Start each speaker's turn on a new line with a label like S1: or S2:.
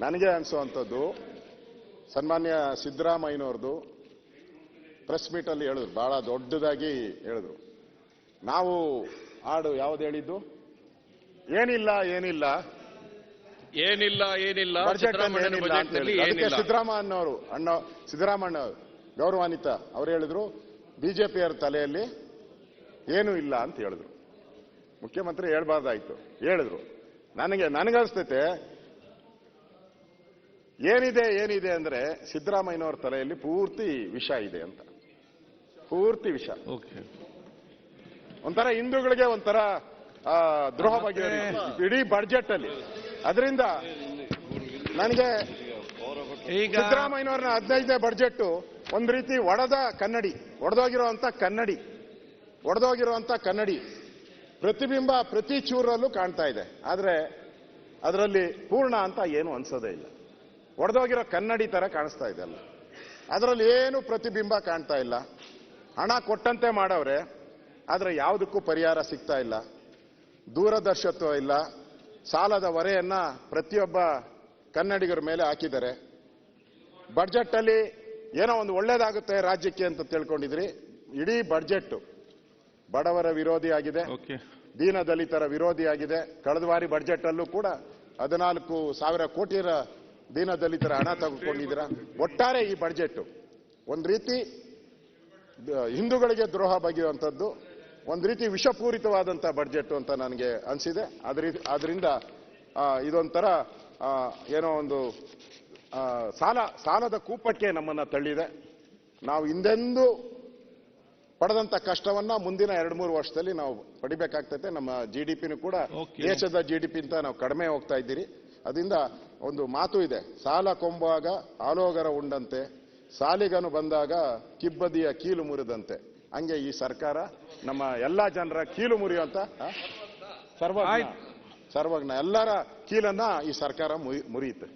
S1: ನನಗೆ ಅನಿಸುವಂಥದ್ದು ಸನ್ಮಾನ್ಯ ಸಿದ್ದರಾಮಯ್ಯನವ್ರದ್ದು ಪ್ರೆಸ್ ಮೀಟಲ್ಲಿ ಹೇಳಿದ್ರು, ಬಹಳ ದೊಡ್ಡದಾಗಿ ಹೇಳಿದ್ರು. ನಾವು ಹಾಡು ಯಾವ್ದು ಹೇಳಿದ್ದು? ಏನಿಲ್ಲ ಏನಿಲ್ಲ
S2: ಏನಿಲ್ಲ ಏನಿಲ್ಲ
S1: ಅದಕ್ಕೆ ಸಿದ್ದರಾಮಯ್ಯ ಗೌರವಾನ್ವಿತ ಅವ್ರು ಹೇಳಿದ್ರು, ಬಿಜೆಪಿಯರ ತಲೆಯಲ್ಲಿ ಏನೂ ಇಲ್ಲ ಅಂತ ಹೇಳಿದ್ರು. ಮುಖ್ಯಮಂತ್ರಿ ಹೇಳ್ಬಾರ್ದಾಯ್ತು, ಹೇಳಿದ್ರು. ನನಗನ್ಸ್ತೈತೆ ಏನಿದೆ ಅಂದ್ರೆ ಸಿದ್ದರಾಮಯ್ಯನವ್ರ ತಲೆಯಲ್ಲಿ ಪೂರ್ತಿ ವಿಷ ಇದೆ ಅಂತ, ಪೂರ್ತಿ ವಿಷ. ಒಂಥರ ಹಿಂದೂಗಳಿಗೆ ಒಂಥರ ದ್ರೋಹ ಬಗ್ಗೆ ಇಡೀ ಬಡ್ಜೆಟ್ ಅಲ್ಲಿ. ಅದರಿಂದ ನನಗೆ ಸಿದ್ದರಾಮಯ್ಯನವ್ರನ್ನ 15ನೇ ಬಡ್ಜೆಟ್ ಒಂದ್ ರೀತಿ ಒಡೆದೋಗಿರುವಂತ ಕನ್ನಡಿ ಪ್ರತಿಬಿಂಬ ಪ್ರತಿ ಚೂರಲ್ಲೂ ಕಾಣ್ತಾ ಇದೆ. ಆದ್ರೆ ಅದರಲ್ಲಿ ಪೂರ್ಣ ಅಂತ ಏನು ಅನ್ಸೋದೇ ಇಲ್ಲ. ಒಡೆದೋಗಿರೋ ಕನ್ನಡಿ ತರ ಕಾಣಿಸ್ತಾ ಇದೆ ಅಲ್ಲ, ಅದರಲ್ಲಿ ಏನು ಪ್ರತಿಬಿಂಬ ಕಾಣ್ತಾ ಇಲ್ಲ. ಹಣ ಕೊಟ್ಟಂತೆ ಮಾಡವ್ರೆ, ಆದ್ರೆ ಯಾವುದಕ್ಕೂ ಪರಿಹಾರ ಸಿಗ್ತಾ ಇಲ್ಲ, ದೂರದರ್ಶತ್ವ ಇಲ್ಲ. ಸಾಲದ ಹೊರೆಯನ್ನ ಪ್ರತಿಯೊಬ್ಬ ಕನ್ನಡಿಗರ ಮೇಲೆ ಹಾಕಿದ್ದಾರೆ. ಬಡ್ಜೆಟ್ ಅಲ್ಲಿ ಏನೋ ಒಂದು ಒಳ್ಳೇದಾಗುತ್ತೆ ರಾಜ್ಯಕ್ಕೆ ಅಂತ ತಿಳ್ಕೊಂಡಿದ್ರಿ. ಇಡೀ ಬಡ್ಜೆಟ್ ಬಡವರ ವಿರೋಧಿ ಆಗಿದೆ, ದೀನ ದಲಿತರ ವಿರೋಧಿ ಆಗಿದೆ. ಕಳೆದ ಬಾರಿ ಬಡ್ಜೆಟ್ ಅಲ್ಲೂ ಕೂಡ 14,000 ಕೋಟಿ ದೀನ ದಲಿತರ ಹಣ ತೆಗೆದುಕೊಂಡಿದ್ದೀರಾ. ಒಟ್ಟಾರೆ ಈ ಬಡ್ಜೆಟ್ ಒಂದ್ ರೀತಿ ಹಿಂದೂಗಳಿಗೆ ದ್ರೋಹ ಬಗೆಯುವಂಥದ್ದು, ಒಂದ್ ರೀತಿ ವಿಷಪೂರಿತವಾದಂತ ಬಡ್ಜೆಟ್ ಅಂತ ನನಗೆ ಅನಿಸಿದೆ. ಆದ್ರಿಂದ ಇದೊಂಥರ ಏನೋ ಒಂದು ಸಾಲದ ಕೂಪಕ್ಕೆ ನಮ್ಮನ್ನ ತಳ್ಳಿದೆ. ನಾವು ಹಿಂದೆಂದೂ ಪಡೆದಂತ ಕಷ್ಟವನ್ನ ಮುಂದಿನ 2-3 ವರ್ಷದಲ್ಲಿ ನಾವು ಪಡಿಬೇಕಾಗ್ತೈತೆ. ನಮ್ಮ GDPನೂ ಕೂಡ ದೇಶದ GDP ಅಂತ ನಾವು ಕಡಿಮೆ ಹೋಗ್ತಾ ಇದ್ದೀರಿ. ಅದರಿಂದ ಒಂದು ಮಾತು ಇದೆ, ಸಾಲ ಕೊಂಬಾಗ ಆಲೋಗರ ಉಂಡಂತೆ, ಸಾಲಿಗನು ಬಂದಾಗ ಕಿಬ್ಬದಿಯ ಕೀಲು ಮುರಿದಂತೆ. ಹಂಗೆ ಈ ಸರ್ಕಾರ ನಮ್ಮ ಎಲ್ಲಾ ಜನರ ಕೀಲು ಮುರಿಯುವಂತ ಸರ್ವಜ್ಞ ಎಲ್ಲರ ಕೀಲನ್ನ ಈ ಸರ್ಕಾರ ಮುರಿಯುತ್ತೆ.